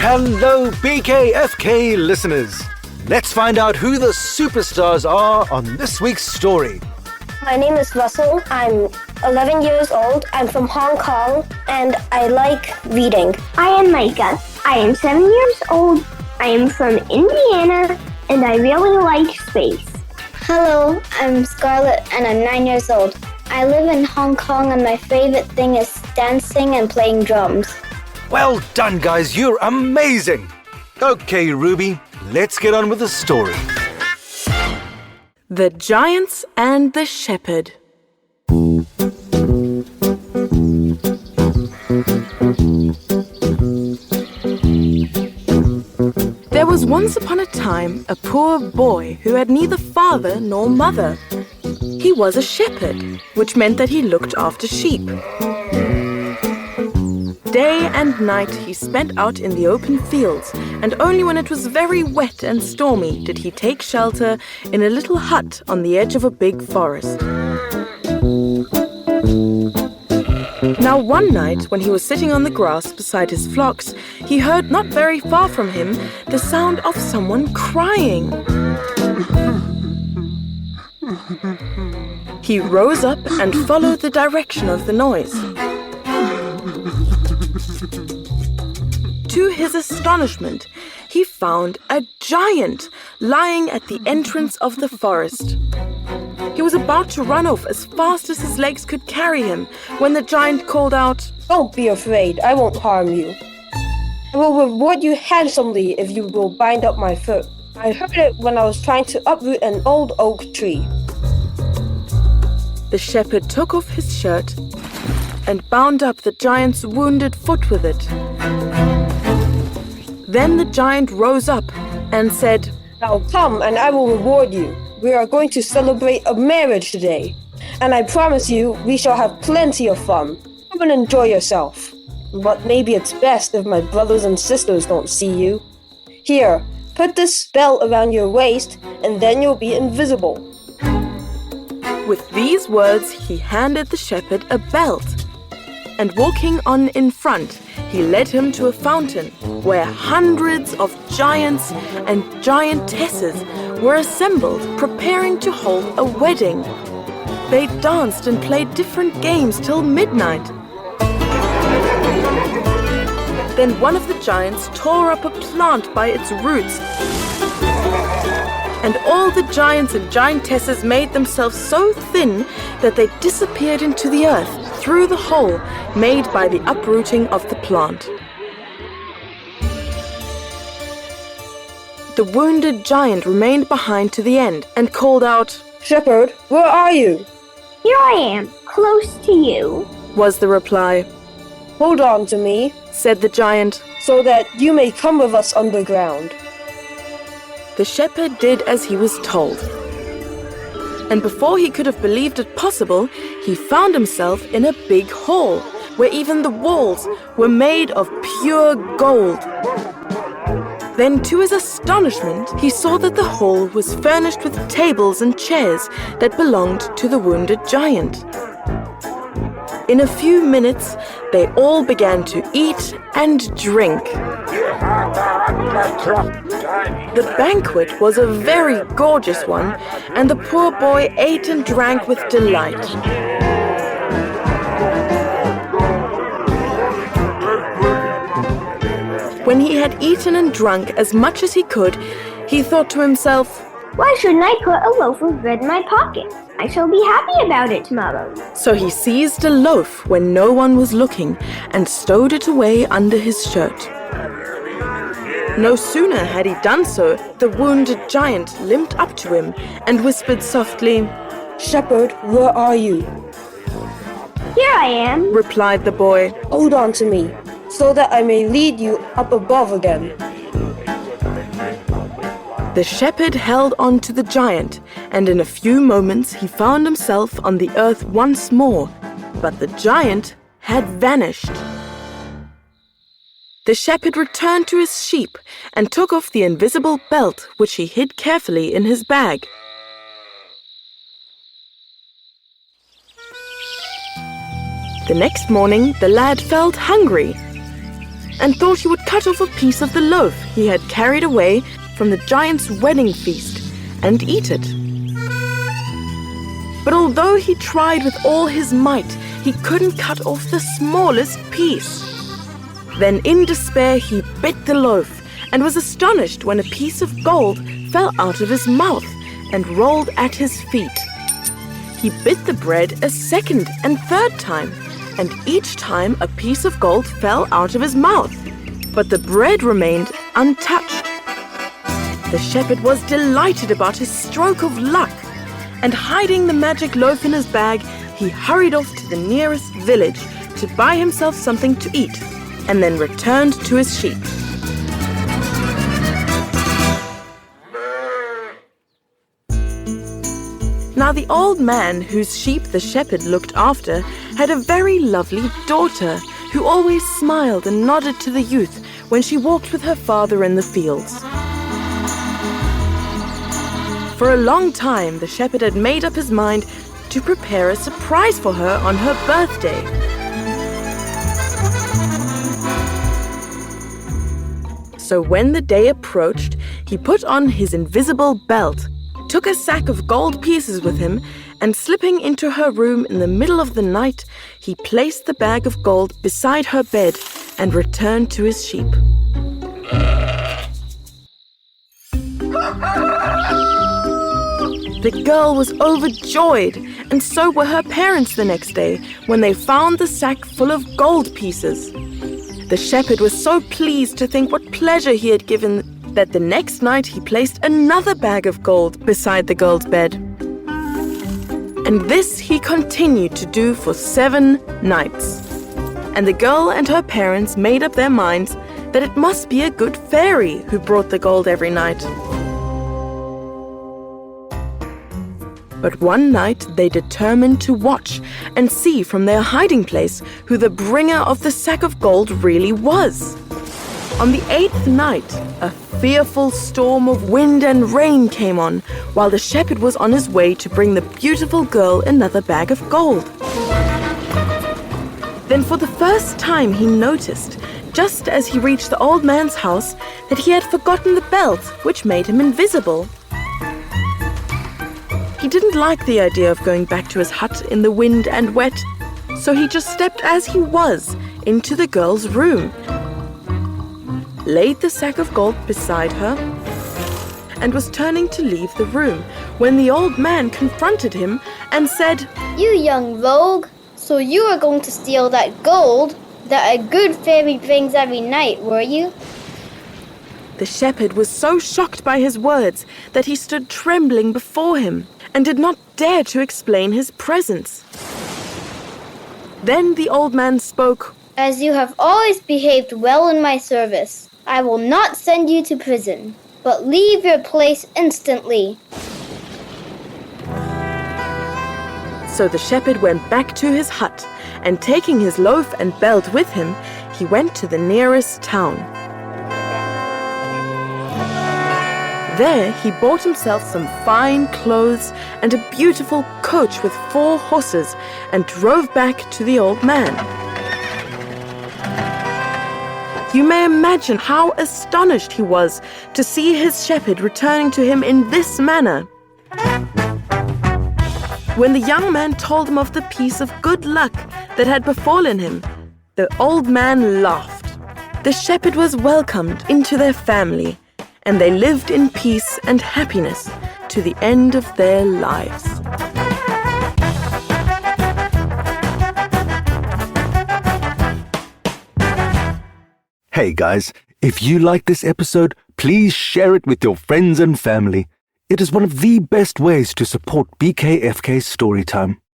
Hello, BKFK listeners. Let's find out who the superstars are on this week's story. My name is Russell. I'm 11 years old. I'm from Hong Kong, and I like reading. I am Micah. I am 7 years old. I am from Indiana, and I really like space. Hello, I'm Scarlett, and I'm 9 years old. I live in Hong Kong, and my favorite thing is dancing and playing drums. Well done, guys. You're amazing. Okay, Ruby, let's get on with the story. The Giants and the Shepherd. There was once upon a time a poor boy who had neither father nor mother. He was a shepherd, which meant that he looked after sheep. Day and night he spent out in the open fields, and only when it was very wet and stormy did he take shelter in a little hut on the edge of a big forest. Now one night, when he was sitting on the grass beside his flocks, he heard not very far from him the sound of someone crying. He rose up and followed the direction of the noise. To his astonishment, he found a giant lying at the entrance of the forest. He was about to run off as fast as his legs could carry him when the giant called out, "Don't be afraid, I won't harm you. I will reward you handsomely if you will bind up my foot. I heard it when I was trying to uproot an old oak tree." The shepherd took off his shirt and bound up the giant's wounded foot with it. Then the giant rose up and said, "Now come and I will reward you. We are going to celebrate a marriage today, and I promise you we shall have plenty of fun. Come and enjoy yourself. But maybe it's best if my brothers and sisters don't see you. Here, put this spell around your waist and then you'll be invisible." With these words, he handed the shepherd a belt, and walking on in front, he led him to a fountain where hundreds of giants and giantesses were assembled, preparing to hold a wedding. They danced and played different games till midnight. Then one of the giants tore up a plant by its roots, and all the giants and giantesses made themselves so thin that they disappeared into the earth through the hole made by the uprooting of the plant. The wounded giant remained behind to the end and called out, "Shepherd, where are you?" Here I am, close to you. Was the reply. "Hold on to me," Said the giant. "so that you may come with us underground." The shepherd did as he was told. And before he could have believed it possible, he found himself in a big hall where even the walls were made of pure gold. Then, to his astonishment, he saw that the hall was furnished with tables and chairs that belonged to the wounded giant. In a few minutes, they all began to eat and drink. The banquet was a very gorgeous one, and the poor boy ate and drank with delight. When he had eaten and drunk as much as he could, he thought to himself, Why shouldn't I put a loaf of bread in my pocket? I shall be happy about it tomorrow. So he seized a loaf when no one was looking and stowed it away under his shirt. No sooner had he done so, the wounded giant limped up to him and whispered softly, "Shepherd, where are you?" Here I am, replied the boy. "Hold on to me, so that I may lead you up above again." The shepherd held on to the giant, and in a few moments he found himself on the earth once more, but the giant had vanished. The shepherd returned to his sheep and took off the invisible belt which he hid carefully in his bag. The next morning, the lad felt hungry. and thought he would cut off a piece of the loaf he had carried away from the giant's wedding feast and eat it. But although he tried with all his might, he couldn't cut off the smallest piece. Then in despair he bit the loaf and was astonished when a piece of gold fell out of his mouth and rolled at his feet. He bit the bread a second and third time, and each time a piece of gold fell out of his mouth, but the bread remained untouched. The shepherd was delighted about his stroke of luck, and hiding the magic loaf in his bag, he hurried off to the nearest village to buy himself something to eat, and then returned to his sheep. Now the old man whose sheep the shepherd looked after had a very lovely daughter who always smiled and nodded to the youth when she walked with her father in the fields. For a long time, the shepherd had made up his mind to prepare a surprise for her on her birthday. So when the day approached, he put on his invisible belt, took a sack of gold pieces with him, and slipping into her room in the middle of the night, he placed the bag of gold beside her bed and returned to his sheep. The girl was overjoyed, and so were her parents the next day when they found the sack full of gold pieces. The shepherd was so pleased to think what pleasure he had given that the next night he placed another bag of gold beside the girl's bed. And this he continued to do for 7 nights. And the girl and her parents made up their minds that it must be a good fairy who brought the gold every night. But one night they determined to watch and see from their hiding place who the bringer of the sack of gold really was. On the 8th night, a fearful storm of wind and rain came on while the shepherd was on his way to bring the beautiful girl another bag of gold. Then for the first time he noticed, just as he reached the old man's house, that he had forgotten the belt, which made him invisible. He didn't like the idea of going back to his hut in the wind and wet, so he just stepped as he was into the girl's room, laid the sack of gold beside her, and was turning to leave the room when the old man confronted him and said, "You young rogue, so you are going to steal that gold that a good fairy brings every night, were you?" The shepherd was so shocked by his words that he stood trembling before him and did not dare to explain his presence. Then the old man spoke. "As you have always behaved well in my service, I will not send you to prison, but leave your place instantly." So the shepherd went back to his hut, and taking his loaf and belt with him, he went to the nearest town. There he bought himself some fine clothes and a beautiful coach with 4 horses and drove back to the old man. You may imagine how astonished he was to see his shepherd returning to him in this manner. When the young man told him of the piece of good luck that had befallen him, the old man laughed. The shepherd was welcomed into their family, and they lived in peace and happiness to the end of their lives. Hey guys, if you like this episode, please share it with your friends and family. It is one of the best ways to support BKFK Storytime.